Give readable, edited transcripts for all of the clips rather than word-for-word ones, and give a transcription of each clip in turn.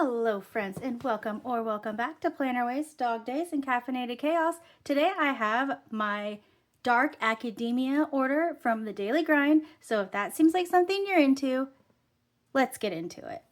Hello friends, and welcome back to Planner Waste, Dog Days, and Caffeinated Chaos. Today I have my Dark Academia order from the Daily Grind, so if that seems like something you're into, let's get into it.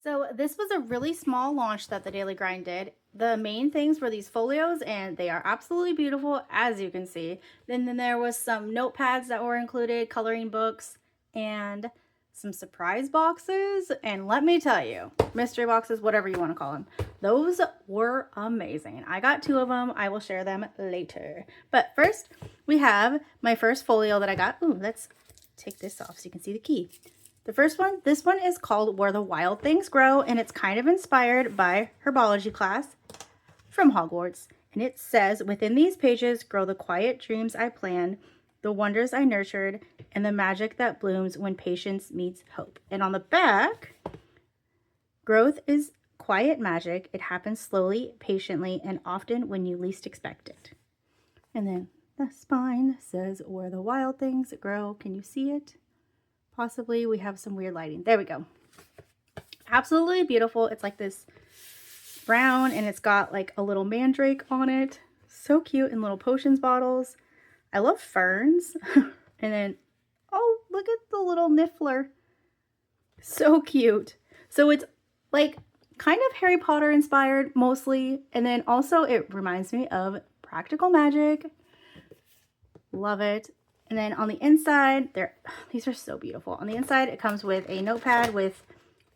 So this was a really small launch that the Daily Grind did. The main things were these folios, and they are absolutely beautiful, as you can see. Then there was some notepads that were included, coloring books, and some surprise boxes. And let me tell you, mystery boxes, whatever you want to call them, those were amazing. I got 2 of them. I will share them later. But first, we have my first folio that I got. Ooh, let's take this off so you can see the key. The first one, this one is called Where the Wild Things Grow, and it's kind of inspired by herbology class from Hogwarts. And it says, within these pages grow the quiet dreams I planned, the wonders I nurtured, and the magic that blooms when patience meets hope. And on the back, growth is quiet magic. It happens slowly, patiently, and often when you least expect it. And then the spine says, Where the Wild Things Grow. Can you see it? Possibly. We have some weird lighting. There we go. Absolutely beautiful. It's like this brown, and it's got like a little mandrake on it. So cute, in little potions bottles. I love ferns. And then, oh, look at the little niffler. So cute. So it's like kind of Harry Potter inspired mostly. And then also it reminds me of practical magic. Love it. And then on the inside, these are so beautiful. On the inside, it comes with a notepad with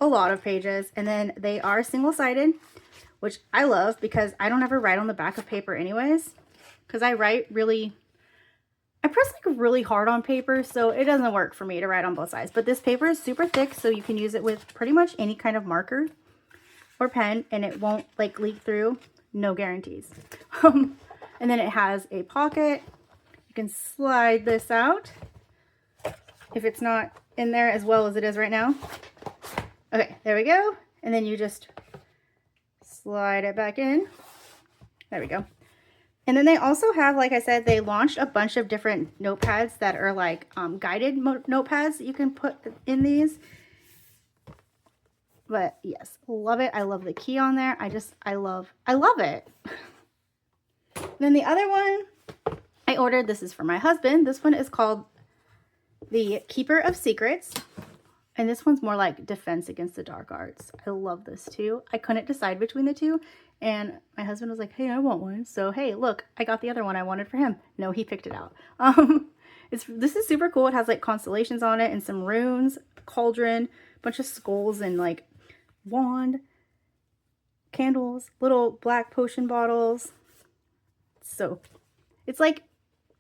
a lot of pages. And then they are single-sided, which I love because I don't ever write on the back of paper anyways. Because I press like really hard on paper, so it doesn't work for me to write on both sides. But this paper is super thick, so you can use it with pretty much any kind of marker or pen, and it won't like leak through. No guarantees. And then it has a pocket. You can slide this out if it's not in there as well as it is right now. Okay, there we go. And then you just slide it back in. There we go. And then they also have, like I said, they launched a bunch of different notepads that are like guided notepads that you can put in these. But yes, love it. I love the key on there. I love it. Then the other one I ordered, this is for my husband. This one is called The Keeper of Secrets. And this one's more like Defense Against the Dark Arts. I love this too. I couldn't decide between the two. And my husband was like, hey, I want one. So, hey, look, I got the other one I wanted for him. No, he picked it out. This is super cool. It has like constellations on it and some runes, cauldron, a bunch of skulls and like wand, candles, little black potion bottles. So it's like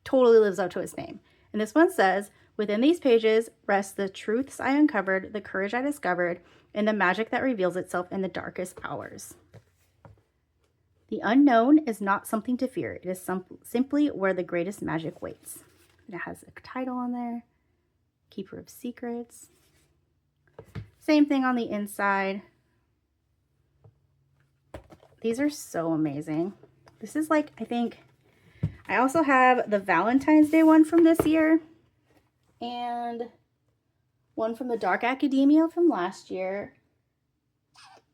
totally lives up to its name. And this one says, within these pages rest the truths I uncovered, the courage I discovered, and the magic that reveals itself in the darkest hours. The unknown is not something to fear. It is simply where the greatest magic waits. And it has a title on there. Keeper of Secrets. Same thing on the inside. These are so amazing. This is like, I also have the Valentine's Day one from this year. And one from the Dark Academia from last year.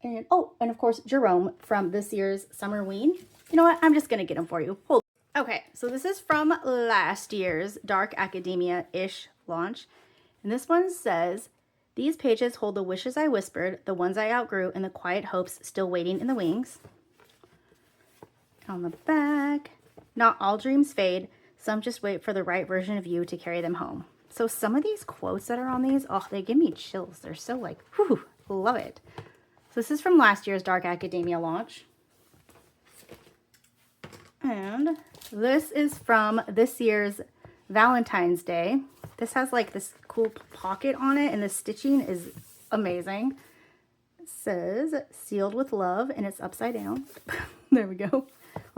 And oh, and of course, Jerome from this year's Summerween. You know what? I'm just going to get them for you. Hold. Okay, so this is from last year's Dark Academia-ish launch. And this one says, these pages hold the wishes I whispered, the ones I outgrew, and the quiet hopes still waiting in the wings. On the back, not all dreams fade. Some just wait for the right version of you to carry them home. So some of these quotes that are on these, oh, they give me chills. They're so like, whew, love it. So this is from last year's Dark Academia launch. And this is from this year's Valentine's Day. This has like this cool pocket on it, and the stitching is amazing. It says, sealed with love, and it's upside down. There we go.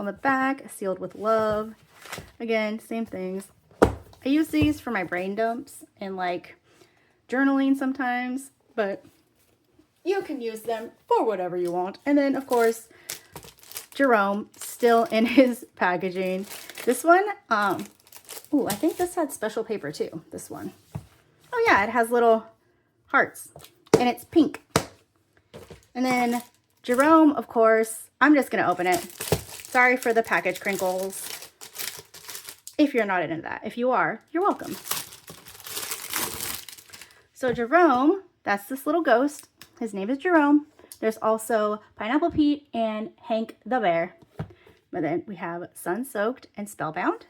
On the back, sealed with love. Again, same things. I use these for my brain dumps and like journaling sometimes, but you can use them for whatever you want. And then, of course, Jerome, still in his packaging. This one, ooh, I think this had special paper too, this one. Oh yeah, it has little hearts. and it's pink. And then Jerome, of course, I'm just going to open it. Sorry for the package crinkles. If you're not into that. If you are, you're welcome. So Jerome, that's this little ghost. His name is Jerome. There's also Pineapple Pete and Hank the Bear. But then we have Sun Soaked and Spellbound,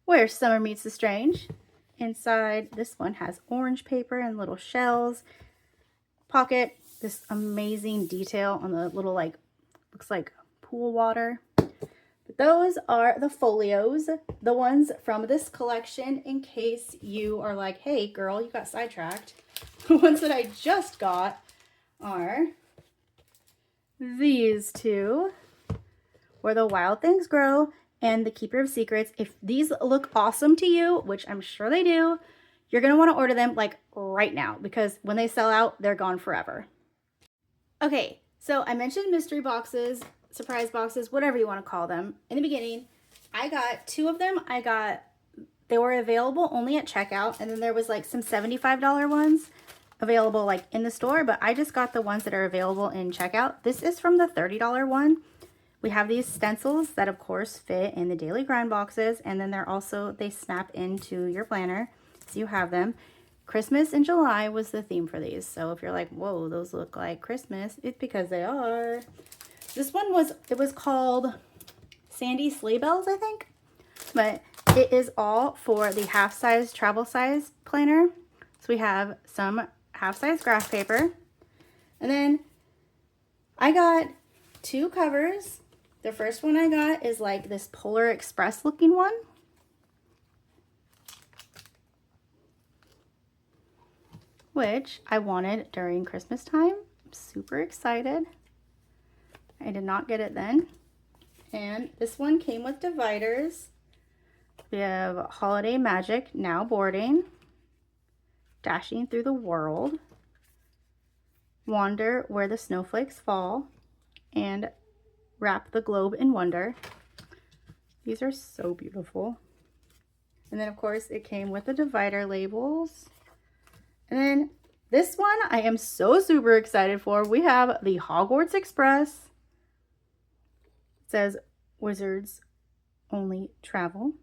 Where Summer Meets the Strange. Inside, this one has orange paper and little shells. Pocket, this amazing detail on the little, like, looks like pool water. But those are the Folios, the ones from this collection, in case you are like, hey girl, you got sidetracked. The ones that I just got are these two, Where the Wild Things Grow and The Keeper of Secrets. If these look awesome to you, which I'm sure they do, you're going to want to order them like right now, because when they sell out, they're gone forever. Okay, so I mentioned mystery boxes, surprise boxes, whatever you want to call them. In the beginning, I got 2 of them. They were available only at checkout, and then there was like some $75 ones available like in the store, but I just got the ones that are available in checkout. This is from the $30 one. We have these stencils that of course fit in the daily grind boxes, and then they snap into your planner, so you have them. Christmas in July was the theme for these, so if you're like, whoa, those look like Christmas, it's because they are. This one was called Sandy Sleighbells, I think, but it is all for the half-size travel size planner. So we have some half-size graph paper, and then I got 2 covers. The first one I got is like this Polar Express looking one. Which I wanted during Christmas time. I'm super excited. I did not get it then. And this one came with dividers. We have Holiday Magic, Now Boarding, Dashing Through the World, Wander Where the Snowflakes Fall, and Wrap the Globe in Wonder. These are so beautiful. And then of course it came with the divider labels. And then this one I am so super excited for. We have the Hogwarts Express. It says Wizards Only Travel.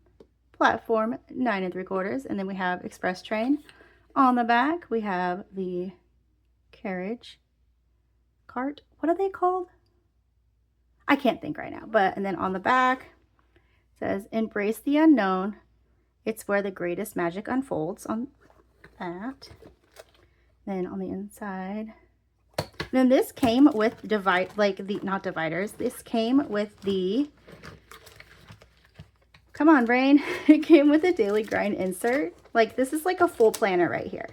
Platform 9 3/4. And then we have Express Train. On the back we have the carriage cart. What are they called? I can't think right now. And then on the back it says Embrace the Unknown. It's where the greatest magic unfolds. On that. Then on the inside, then this came with not dividers. This came with the, come on brain, it came with a daily grind insert. Like this is like a full planner right here,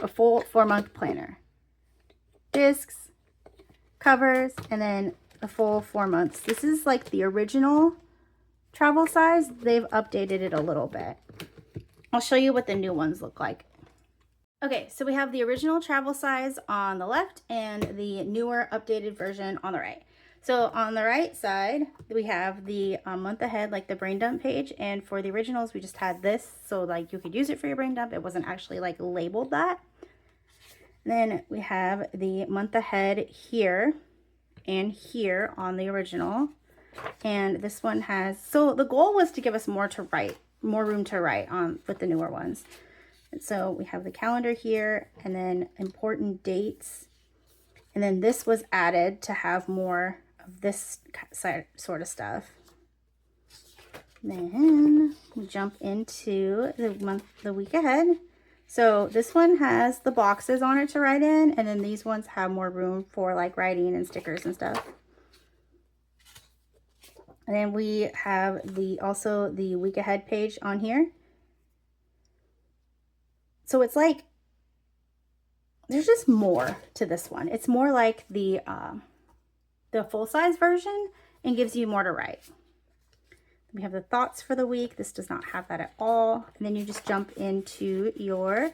a full 4-month planner. Discs, covers, and then a full 4 months. This is like the original travel size. They've updated it a little bit. I'll show you what the new ones look like. Okay, so we have the original travel size on the left and the newer updated version on the right. So on the right side, we have the month ahead, like the brain dump page. And for the originals, we just had this. So like you could use it for your brain dump. It wasn't actually like labeled that. Then we have the month ahead here and here on the original. And this one has, so the goal was to give us more room to write on with the newer ones. So we have the calendar here, and then important dates. And then this was added to have more of this sort of stuff. Then we jump into the week ahead. So this one has the boxes on it to write in, and then these ones have more room for like writing and stickers and stuff. And then we have also the week ahead page on here. So it's like, there's just more to this one. It's more like the full-size version and gives you more to write. We have the thoughts for the week. This does not have that at all. And then you just jump into your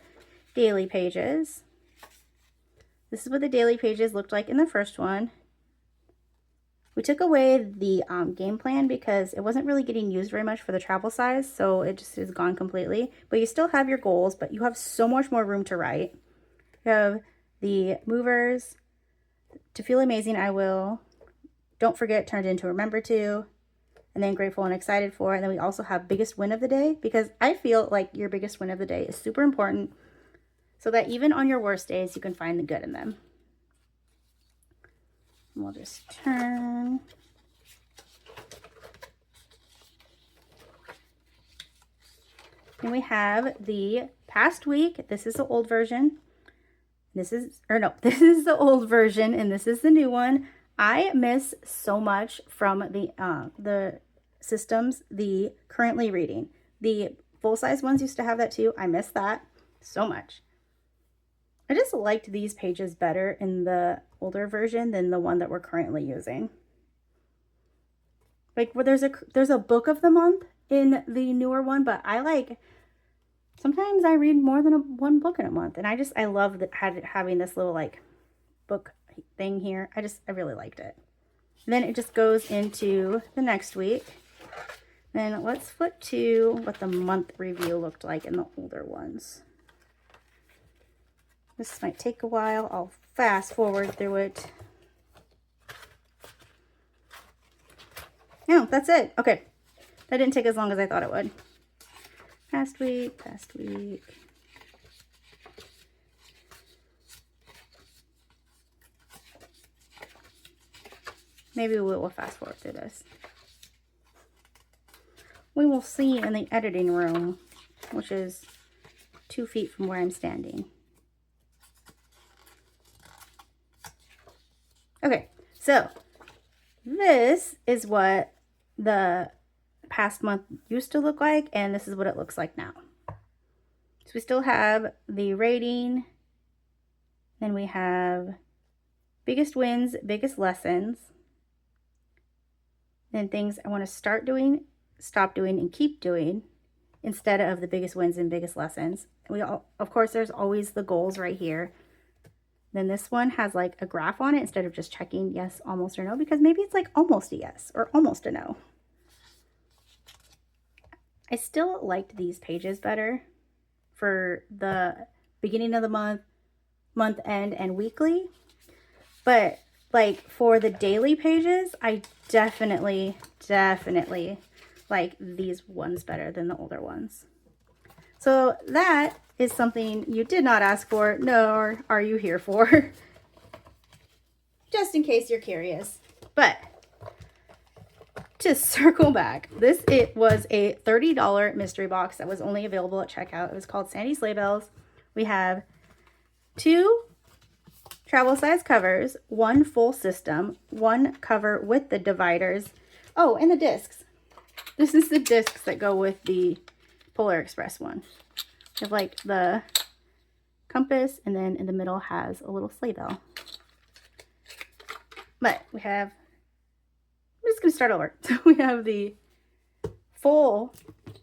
daily pages. This is what the daily pages looked like in the first one. We took away the game plan because it wasn't really getting used very much for the travel size, so it just is gone completely. But you still have your goals, but you have so much more room to write. You have the movers, to feel amazing, I will, don't forget, turned into remember to, and then grateful and excited for. And then we also have biggest win of the day, because I feel like your biggest win of the day is super important so that even on your worst days, you can find the good in them. And we'll just turn. And we have the past week. This is the old version. This is the old version, and this is the new one. I miss so much from the systems, the currently reading. The full-size ones used to have that too. I miss that so much. I just liked these pages better in the older version than the one that we're currently using. Like, where there's a book of the month in the newer one, but sometimes I read more than one book in a month, and I love having this little like book thing here. I really liked it. And then it just goes into the next week. Then let's flip to what the month review looked like in the older ones. This might take a while. I'll fast forward through it. No, that's it. Okay. That didn't take as long as I thought it would. Past week. Maybe we will fast forward through this. We will see in the editing room, which is 2 feet from where I'm standing. Okay, so this is what the past month used to look like, and this is what it looks like now. So we still have the rating, then we have biggest wins, biggest lessons, then things I want to start doing, stop doing, and keep doing instead of the biggest wins and biggest lessons. Of course, there's always the goals right here. Then this one has like a graph on it instead of just checking yes, almost, or no, because maybe it's like almost a yes or almost a no. I still liked these pages better for the beginning of the month, month end, and weekly. But like for the daily pages, I definitely like these ones better than the older ones. So that is something you did not ask for, nor are you here for. Just in case you're curious. But to circle back, it was a $30 mystery box that was only available at checkout. It was called Sandy Sleighbells. We have 2 travel size covers, 1 full system, 1 cover with the dividers. Oh, and the discs. This is the discs that go with the Polar Express one. We have like the compass, and then in the middle has a little sleigh bell. But we have, I'm just going to start over. So we have the full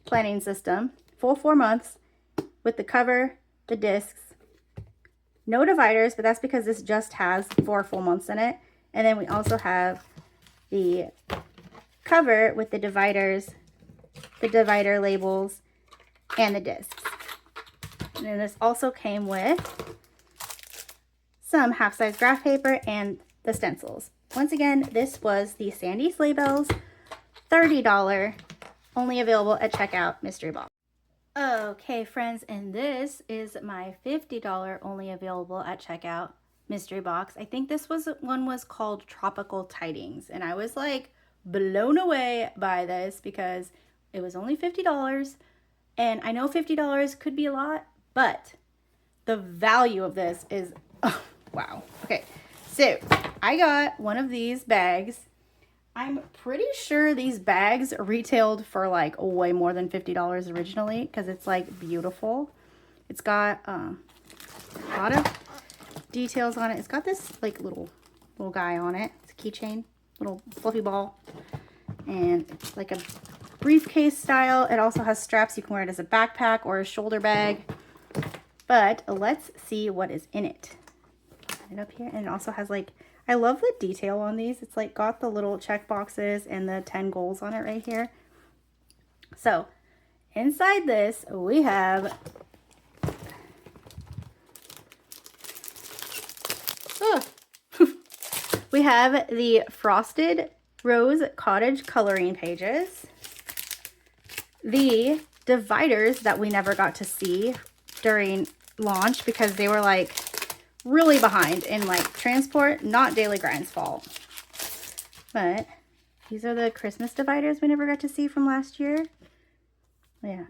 planning system, full 4 months with the cover, the discs, no dividers, but that's because this just has 4 full months in it. And then we also have the cover with the dividers, the divider labels, and the discs. And then this also came with some half-size graph paper and the stencils. Once again, this was the Sandy Sleighbells $30, only available at checkout mystery box. Okay, friends, and this is my $50 only available at checkout mystery box. I think this one was called Tropical Tidings, and I was like blown away by this because it was only $50, and I know $50 could be a lot, but the value of this is, oh, wow. Okay, so I got one of these bags. I'm pretty sure these bags retailed for like way more than $50 originally because it's like beautiful. It's got a lot of details on it. It's got this like little guy on it. It's a keychain, little fluffy ball, and it's like a briefcase style. It also has straps. You can wear it as a backpack or a shoulder bag. But let's see what is in it. Put it up here, and it also has like, I love the detail on these. It's like got the little check boxes and the 10 goals on it right here. So inside this, we have Oh. We have the Frosted Rose Cottage coloring pages. The dividers that we never got to see during launch because they were like really behind in like transport, not Daily Grind's fault. But these are the Christmas dividers we never got to see from last year. Yeah.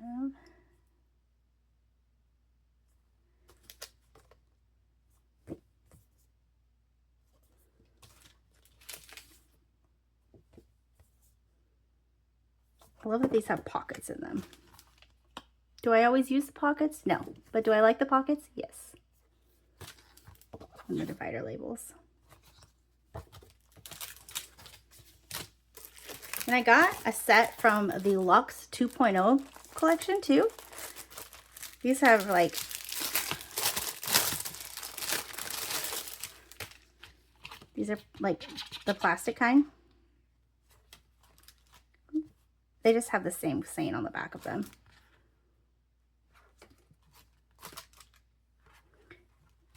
I love that these have pockets in them. Do I always use the pockets? No. But do I like the pockets? Yes. And the divider labels. And I got a set from the Luxe 2.0 collection too. These have like these are like the plastic kind. They just have the same saying on the back of them.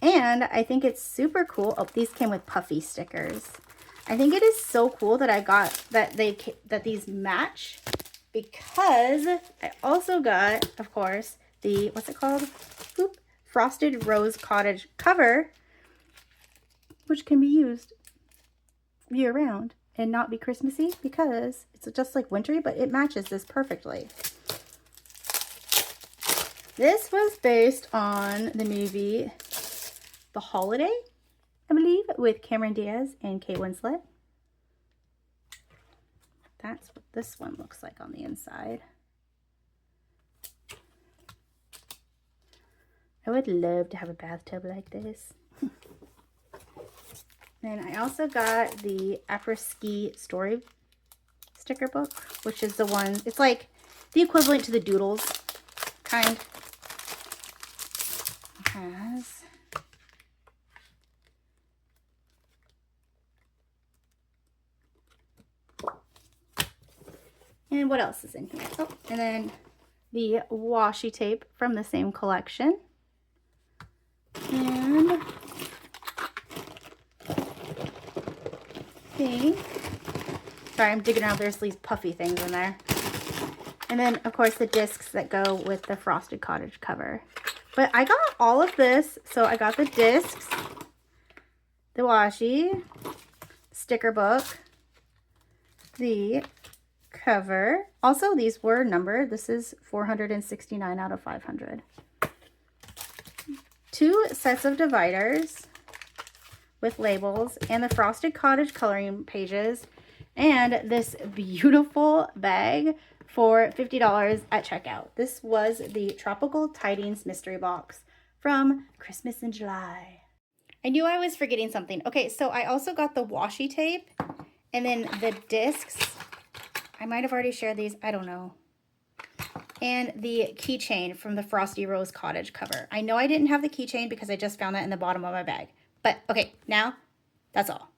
And I think it's super cool. Oh, these came with puffy stickers. I think it is so cool that I got that these match, because I also got, of course, the, what's it called? Boop, Frosted Rose Cottage cover, which can be used year round and not be Christmassy because it's just like wintry, but it matches this perfectly. This was based on the movie The Holiday, I believe, with Cameron Diaz and Kate Winslet. That's what this one looks like on the inside. I would love to have a bathtub like this. Then I also got the après-ski story sticker book, which is the one, it's like the equivalent to the Doodles kind. It has and what else is in here? Oh, and then the washi tape from the same collection. And pink. Sorry, I'm digging around. There's these puffy things in there. And then, of course, the discs that go with the Frosted Cottage cover. But I got all of this. So I got the discs, the washi, sticker book, the cover. Also, these were numbered. This is 469 out of 500. 2 sets of dividers with labels and the Frosted Cottage coloring pages and this beautiful bag for $50 at checkout. This was the Tropical Tidings mystery box from Christmas in July. I knew I was forgetting something. Okay, so I also got the washi tape and then the discs. I might have already shared these. I don't know. And the keychain from the Frosty Rose Cottage cover. I know I didn't have the keychain because I just found that in the bottom of my bag. But okay, now that's all.